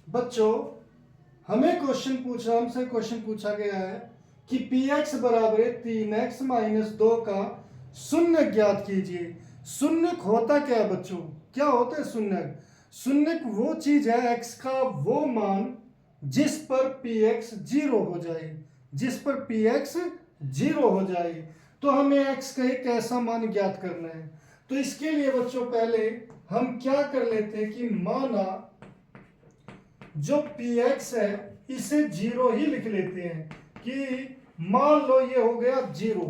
बच्चों हमसे क्वेश्चन पूछा गया है कि पी एक्स बराबर है 3x माइनस 2 का शून्य ज्ञात कीजिए। शून्यक होता क्या है बच्चों? क्या होता है शून्यक? शून्यक वो चीज है x का वो मान जिस पर पी एक्स जीरो हो जाए, जिस पर पी एक्स जीरो हो जाए। तो हमें x का एक ऐसा मान ज्ञात करना है। तो इसके लिए बच्चों पहले हम क्या कर लेते हैं कि माना जो पी एक्स है इसे जीरो ही लिख लेते हैं कि मान लो ये हो गया जीरो,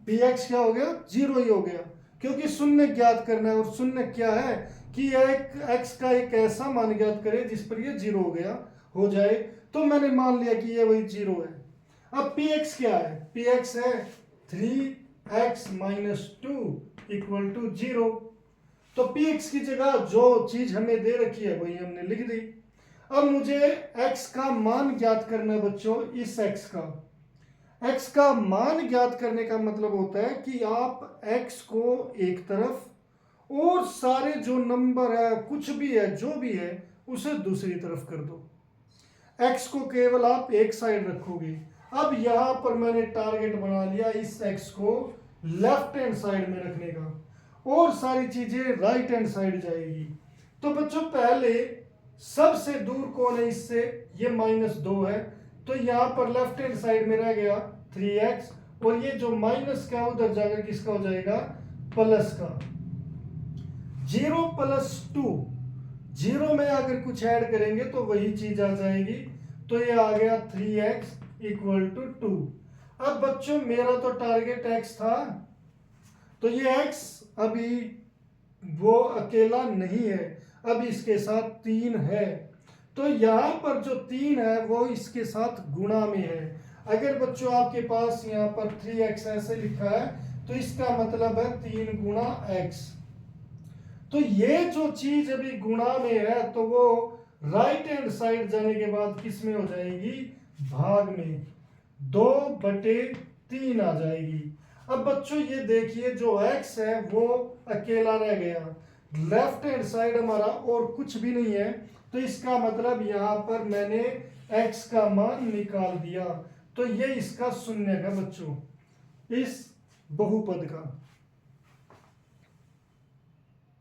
पी एक्स क्या हो गया? जीरो ही हो गया, क्योंकि शून्य ज्ञात करना है। और शून्य क्या है कि एक एक्स का एक ऐसा मान ज्ञात करे जिस पर ये जीरो हो जाए। तो मैंने मान लिया कि ये वही जीरो है। अब पी एक्स क्या है? पी एक्स है 3x minus 2 equal to zero. तो पी एक्स की जगह जो चीज हमें दे रखी है वही हमने लिख दी। अब मुझे x का मान ज्ञात करना है बच्चों। इस x का मान ज्ञात करने का मतलब होता है कि आप x को एक तरफ और सारे जो नंबर है, कुछ भी है, जो भी है, उसे दूसरी तरफ कर दो। x को केवल आप एक साइड रखोगे। अब यहां पर मैंने टारगेट बना लिया इस x को लेफ्ट हैंड साइड में रखने का, और सारी चीजें राइट हैंड साइड जाएगी। तो बच्चों पहले सबसे दूर कौन है इससे? ये -2 है। तो यहां पर लेफ्ट हैंड साइड में रह गया 3x, और ये जो माइनस का उधर जाकर किसका हो जाएगा? प्लस का। 0 प्लस 2, 0 में अगर कुछ ऐड करेंगे तो वही चीज आ जाएगी। तो ये आ गया 3x इक्वल टू 2। अब बच्चों मेरा तो टारगेट x था, तो ये x अभी वो अकेला नहीं है, अब इसके साथ 3 है। तो यहां पर जो 3 है वो इसके साथ गुणा में है। अगर बच्चों आपके पास यहाँ पर 3x ऐसे लिखा है तो इसका मतलब है 3 गुणा x। तो ये जो चीज अभी गुणा में है तो वो राइट हैंड साइड जाने के बाद किस में हो जाएगी? भाग में। 2/3 आ जाएगी। अब बच्चों ये देखिए जो x है वो अकेला रह गया, लेफ्ट हैंड साइड हमारा और कुछ भी नहीं है। तो इसका मतलब यहां पर मैंने x का मान निकाल दिया। तो ये इसका शून्य है बच्चों, इस बहुपद का।